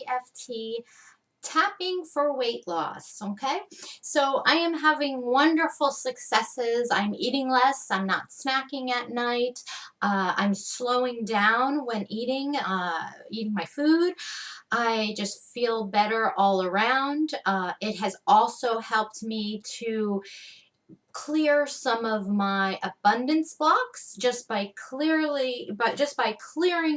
EFT tapping for weight loss. Okay, so I am having wonderful successes. I'm eating less, I'm not snacking at night, I'm slowing down when eating my food. I just feel better all around. It has also helped me to clear some of my abundance blocks just by clearing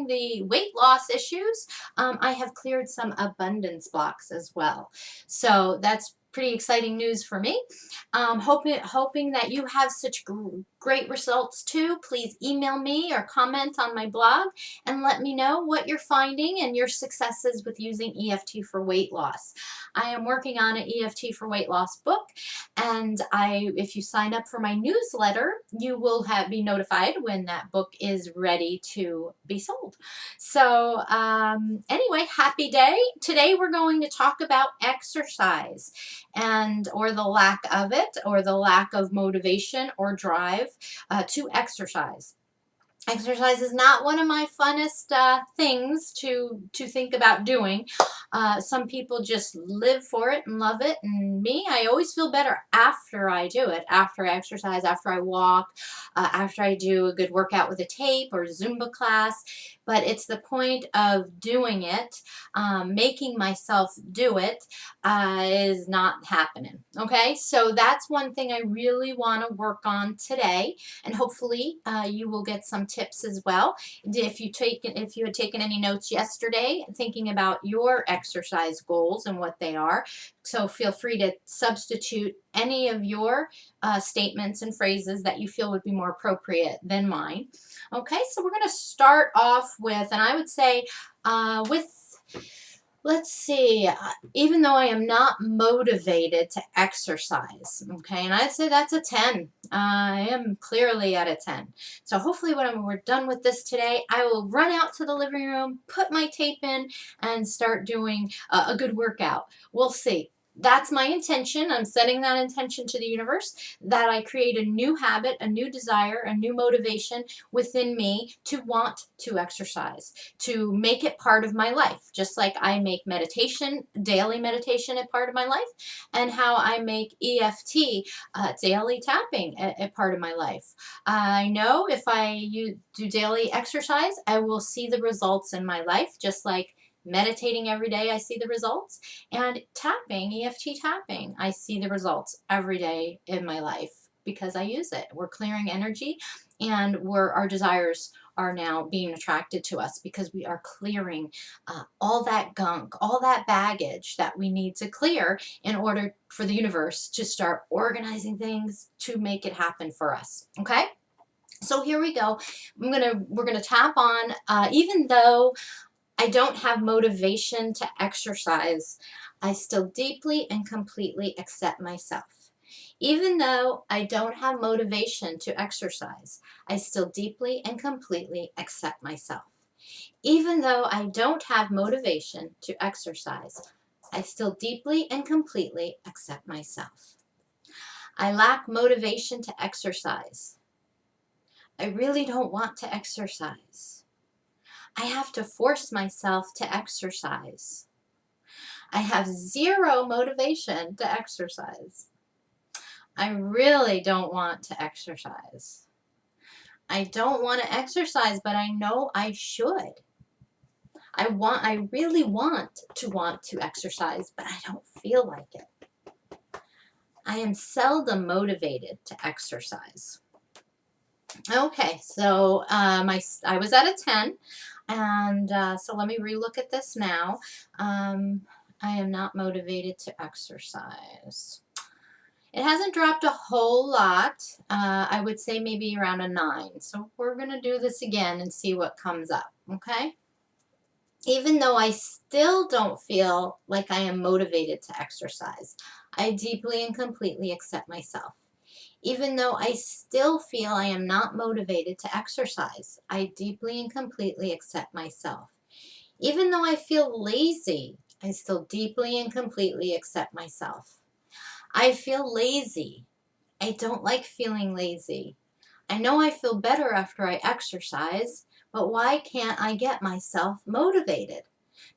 the weight loss issues. I have cleared some abundance blocks as well, so that's pretty exciting news for me. Hoping that you have such great results too. Please email me or comment on my blog and let me know what you're finding and your successes with using EFT for weight loss. I am working on an EFT for weight loss book, and if you sign up for my newsletter, you will be notified when that book is ready to be sold. So anyway, happy day. Today we're going to talk about exercise or the lack of it, or the lack of motivation or drive to exercise. Exercise is not one of my funnest things to think about doing. Some people just live for it and love it, and me, I always feel better after I do it, after I exercise, after I walk, after I do a good workout with a tape or Zumba class. But it's the point of doing it, making myself do it, is not happening. Okay, so that's one thing I really want to work on today, and hopefully you will get some tips as well. If you had taken any notes yesterday, thinking about your exercise goals and what they are, so feel free to substitute any of your statements and phrases that you feel would be more appropriate than mine. Okay, so we're going to start off with, and I would say let's see, even though I am not motivated to exercise, okay, and I'd say that's a 10. I am clearly at a 10. So hopefully when we're done with this today, I will run out to the living room, put my tape in, and start doing a good workout. We'll see. That's my intention. I'm setting that intention to the universe, that I create a new habit, a new desire, a new motivation within me to want to exercise, to make it part of my life, just like I make meditation, daily meditation, a part of my life, and how I make EFT, daily tapping, a part of my life. I know if I do daily exercise, I will see the results in my life, just like meditating every day, I see the results, and tapping, EFT tapping, I see the results every day in my life because I use it. We're clearing energy, and our desires are now being attracted to us because we are clearing all that gunk, all that baggage that we need to clear in order for the universe to start organizing things to make it happen for us. Okay? So here we go. We're gonna tap on, even though I don't have motivation to exercise, I still deeply and completely accept myself. Even though I don't have motivation to exercise, I still deeply and completely accept myself. Even though I don't have motivation to exercise, I still deeply and completely accept myself. I lack motivation to exercise. I really don't want to exercise. I have to force myself to exercise. I have zero motivation to exercise. I really don't want to exercise. I don't want to exercise, but I know I should. I really want to exercise, but I don't feel like it. I am seldom motivated to exercise. Okay, so I was at a 10, and so let me relook at this now. I am not motivated to exercise. It hasn't dropped a whole lot. I would say maybe around a 9. So we're going to do this again and see what comes up, okay? Even though I still don't feel like I am motivated to exercise, I deeply and completely accept myself. Even though I still feel I am not motivated to exercise, I deeply and completely accept myself. Even though I feel lazy, I still deeply and completely accept myself. I feel lazy. I don't like feeling lazy. I know I feel better after I exercise, but why can't I get myself motivated?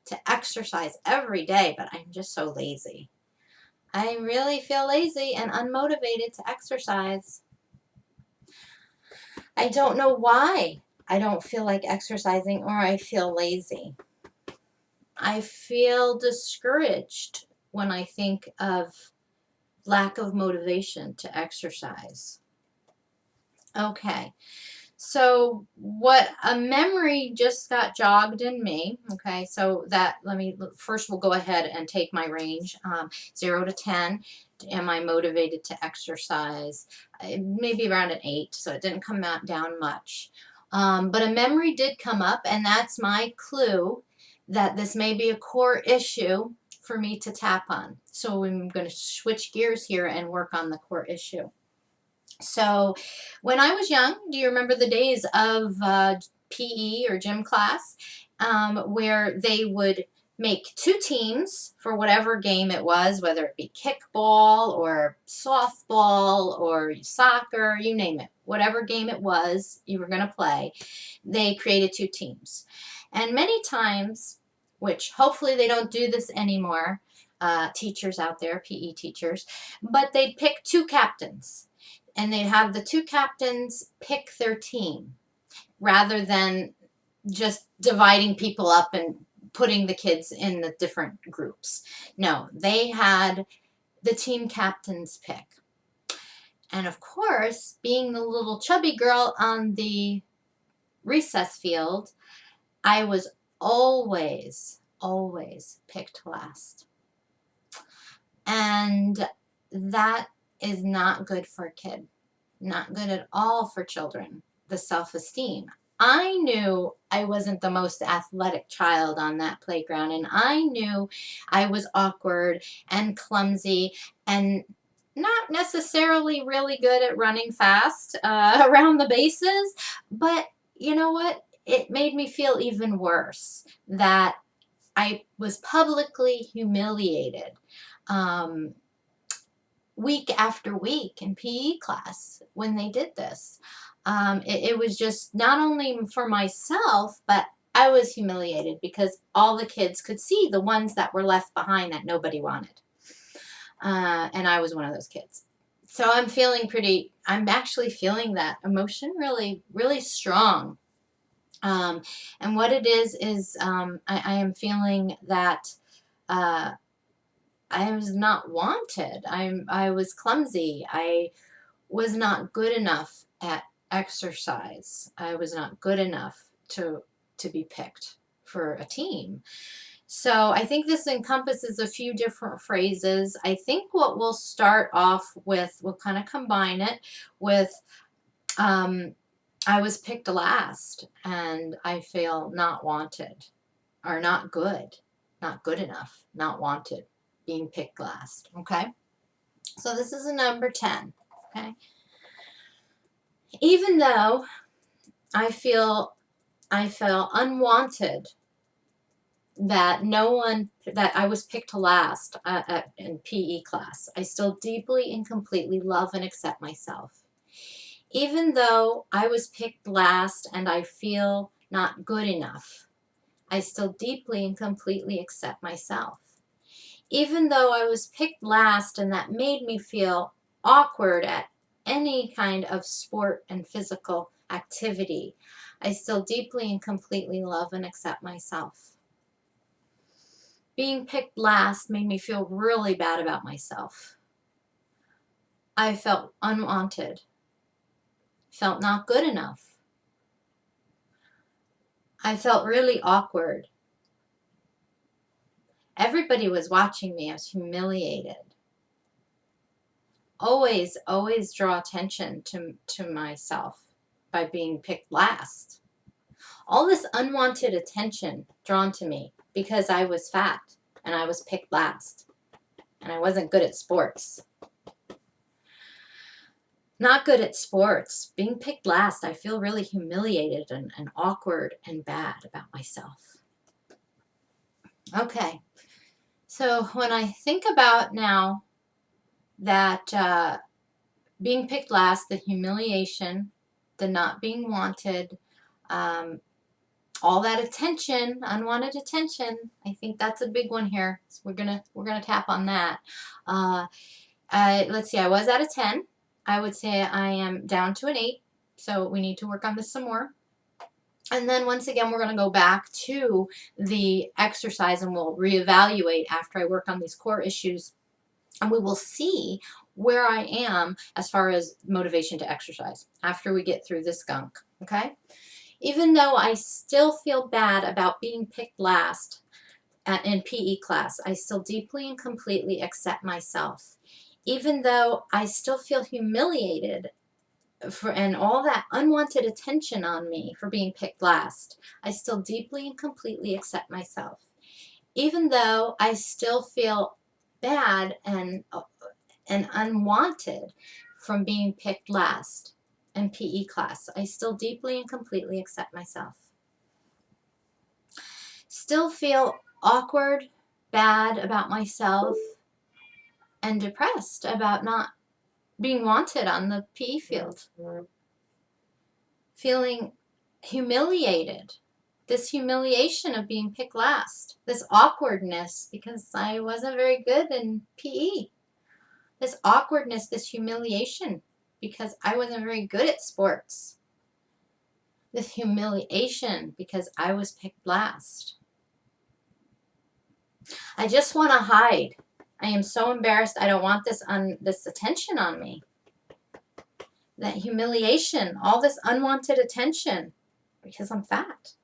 to exercise every day, but I'm just so lazy. I really feel lazy and unmotivated to exercise. I don't know why I don't feel like exercising or I feel lazy. I feel discouraged when I think of lack of motivation to exercise. Okay, so what a memory just got jogged in me. Okay, so that first we'll go ahead and take my range, 0 to 10. Am I motivated to exercise? Maybe around an 8, so it didn't come out down much. But a memory did come up, and that's my clue that this may be a core issue for me to tap on. So I'm going to switch gears here and work on the core issue. So when I was young, do you remember the days of PE or gym class where they would make 2 teams for whatever game it was, whether it be kickball or softball or soccer, you name it, whatever game it was you were going to play, they created 2 teams. And many times, which hopefully they don't do this anymore, teachers out there, PE teachers, but they'd pick 2 captains. And they'd have the 2 captains pick their team rather than just dividing people up and putting the kids in the different groups. No, they had the team captains pick. And of course, being the little chubby girl on the recess field, I was always picked last. And that is not good for a kid. Not good at all for children, the self-esteem. I knew I wasn't the most athletic child on that playground, and I knew I was awkward and clumsy and not necessarily really good at running fast around the bases, but you know what? It made me feel even worse that I was publicly humiliated. Week after week in PE class when they did this. It was just not only for myself, but I was humiliated because all the kids could see the ones that were left behind that nobody wanted. And I was one of those kids. So I'm actually feeling that emotion really, really strong. And what it is I am feeling that I was not wanted. I was clumsy. I was not good enough at exercise. I was not good enough to be picked for a team. So I think this encompasses a few different phrases. I think what we'll start off with, we'll kind of combine it with I was picked last and I feel not wanted or not good enough, not wanted. Being picked last, okay? So this is a number 10, okay? Even though I felt unwanted, that I was picked last in PE class, I still deeply and completely love and accept myself. Even though I was picked last and I feel not good enough, I still deeply and completely accept myself. Even though I was picked last and that made me feel awkward at any kind of sport and physical activity, I still deeply and completely love and accept myself. Being picked last made me feel really bad about myself. I felt unwanted, felt not good enough. I felt really awkward. Everybody was watching me. I was humiliated. Always draw attention to myself by being picked last. All this unwanted attention drawn to me because I was fat and I was picked last and I wasn't good at sports. Not good at sports. Being picked last, I feel really humiliated and awkward and bad about myself. Okay. So when I think about now that being picked last, the humiliation, the not being wanted, all all that attention, unwanted attention. I think that's a big one here. So we're gonna tap on that. Let's see, I was at a 10. I would say I am down to an 8. So we need to work on this some more. And then once again, we're going to go back to the exercise and we'll reevaluate after I work on these core issues. And we will see where I am as far as motivation to exercise after we get through this gunk, okay? Even though I still feel bad about being picked last in PE class, I still deeply and completely accept myself. Even though I still feel humiliated and all that unwanted attention on me for being picked last, I still deeply and completely accept myself. Even though I still feel bad and unwanted from being picked last in PE class, I still deeply and completely accept myself. Still feel awkward, bad about myself, and depressed about not being wanted on the PE field. Feeling humiliated. This humiliation of being picked last. This awkwardness because I wasn't very good in PE. This awkwardness, this humiliation because I wasn't very good at sports. This humiliation because I was picked last. I just want to hide. I am so embarrassed. I don't want this attention on me. That humiliation, all this unwanted attention because I'm fat.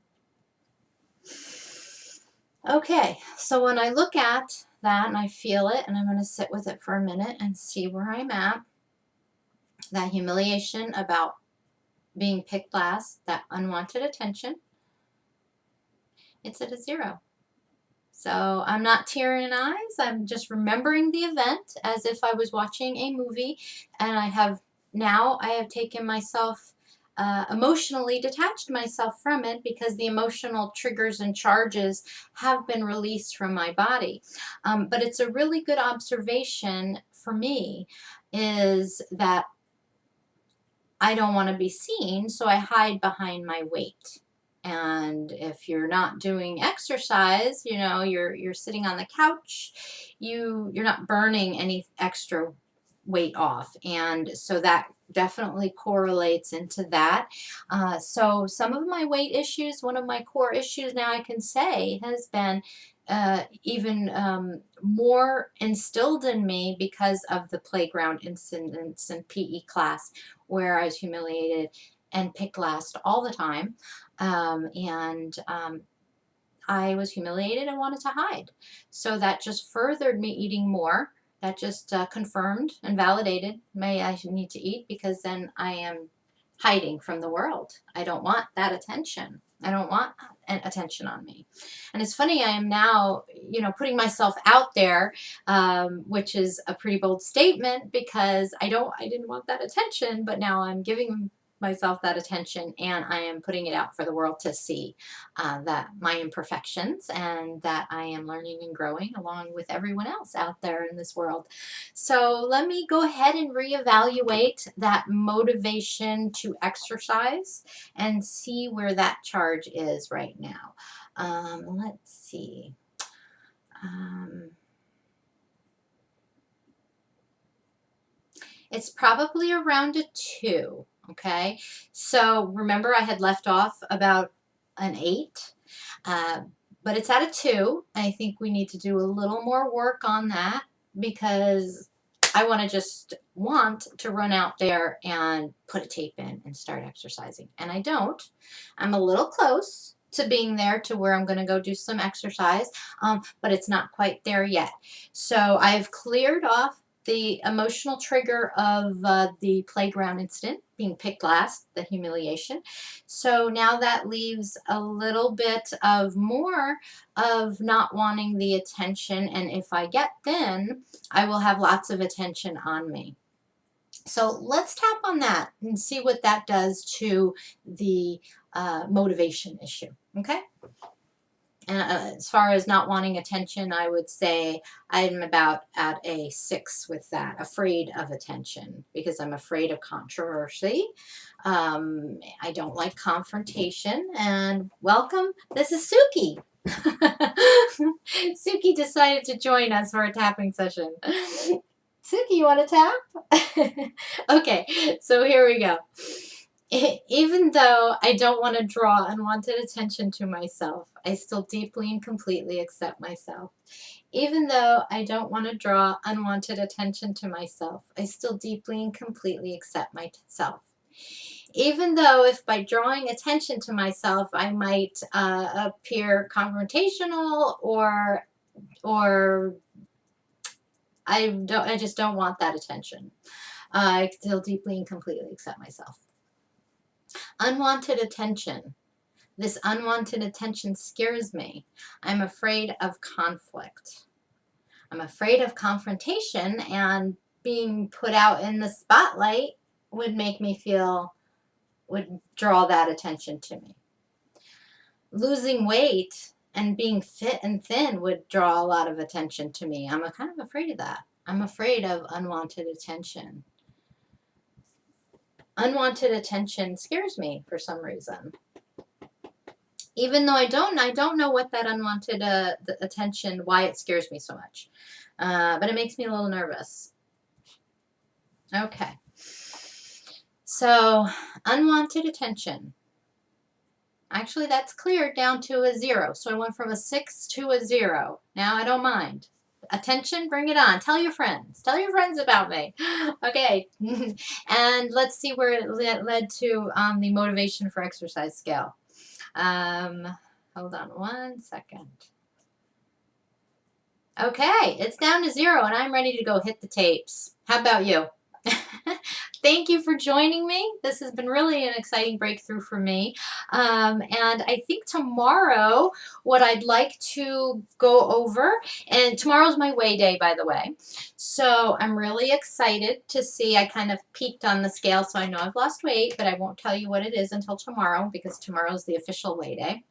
Okay, so when I look at that and I feel it, and I'm going to sit with it for a minute and see where I'm at, that humiliation about being picked last, that unwanted attention, it's at a 0. So I'm not tearing eyes. I'm just remembering the event as if I was watching a movie, and I have taken myself, emotionally detached myself from it because the emotional triggers and charges have been released from my body. But it's a really good observation for me is that I don't want to be seen, so I hide behind my weight. And if you're not doing exercise, you know, you're sitting on the couch, you're not burning any extra weight off. And so that definitely correlates into that. So some of my weight issues, one of my core issues now I can say has been even more instilled in me because of the playground incidents in PE class where I was humiliated and picked last all the time. I was humiliated and wanted to hide. So that just furthered me eating more. That just confirmed and validated I need to eat because then I am hiding from the world. I don't want that attention. I don't want attention on me. And it's funny, I am now, you know, putting myself out there, which is a pretty bold statement because I didn't want that attention, but now I'm giving myself that attention and I am putting it out for the world to see that my imperfections and that I am learning and growing along with everyone else out there in this world. So let me go ahead and reevaluate that motivation to exercise and see where that charge is right now. Let's see. It's probably around a 2. Okay, so remember I had left off about an 8, but it's at a 2. I think we need to do a little more work on that because I want to run out there and put a tape in and start exercising. And I don't. I'm a little close to being there to where I'm going to go do some exercise, but it's not quite there yet. So I've cleared off the emotional trigger of the playground incident, being picked last, the humiliation. So now that leaves a little bit of more of not wanting the attention, and if I get thin, I will have lots of attention on me. So let's tap on that and see what that does to the motivation issue, okay? And as far as not wanting attention, I would say I'm about at a 6 with that, afraid of attention because I'm afraid of controversy. I don't like confrontation. And welcome, this is Suki. Suki decided to join us for a tapping session. Suki, you want to tap? Okay, so here we go. Even though I don't want to draw unwanted attention to myself, I still deeply and completely accept myself. Even though I don't want to draw unwanted attention to myself, I still deeply and completely accept myself. Even though if by drawing attention to myself, I might appear confrontational or I just don't want that attention. I still deeply and completely accept myself. Unwanted attention. This unwanted attention scares me. I'm afraid of conflict. I'm afraid of confrontation, and being put out in the spotlight would make me would draw that attention to me. Losing weight and being fit and thin would draw a lot of attention to me. I'm kind of afraid of that. I'm afraid of unwanted attention. Unwanted attention scares me for some reason. Even though I don't know what that unwanted attention, why it scares me so much. But it makes me a little nervous. Okay. So, unwanted attention. Actually, that's cleared down to a 0. So I went from a 6 to a 0. Now I don't mind. Attention, bring it on. Tell your friends. Tell your friends about me. Okay. And let's see where it led to on the motivation for exercise scale. Hold on one second. Okay, it's down to 0 and I'm ready to go hit the tapes. How about you? Thank you for joining me. This has been really an exciting breakthrough for me. And I think tomorrow, what I'd like to go over, and tomorrow's my weigh day, by the way. So I'm really excited to see. I kind of peeked on the scale, so I know I've lost weight, but I won't tell you what it is until tomorrow because tomorrow's the official weigh day.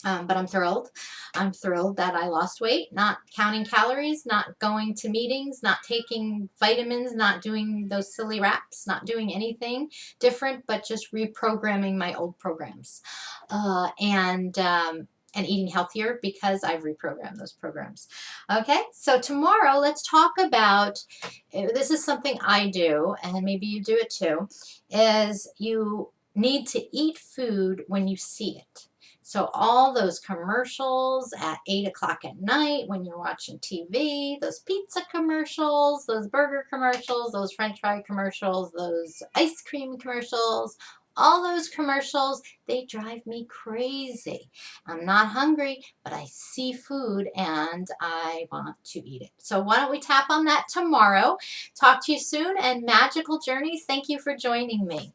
But I'm thrilled. I'm thrilled that I lost weight, not counting calories, not going to meetings, not taking vitamins, not doing those silly wraps, not doing anything different, but just reprogramming my old programs. And eating healthier because I've reprogrammed those programs. Okay, so tomorrow let's talk about, this is something I do, and maybe you do it too, is you need to eat food when you see it. So all those commercials at 8 o'clock at night when you're watching TV, those pizza commercials, those burger commercials, those french fry commercials, those ice cream commercials, all those commercials, they drive me crazy. I'm not hungry, but I see food and I want to eat it. So why don't we tap on that tomorrow? Talk to you soon, and magical journeys. Thank you for joining me.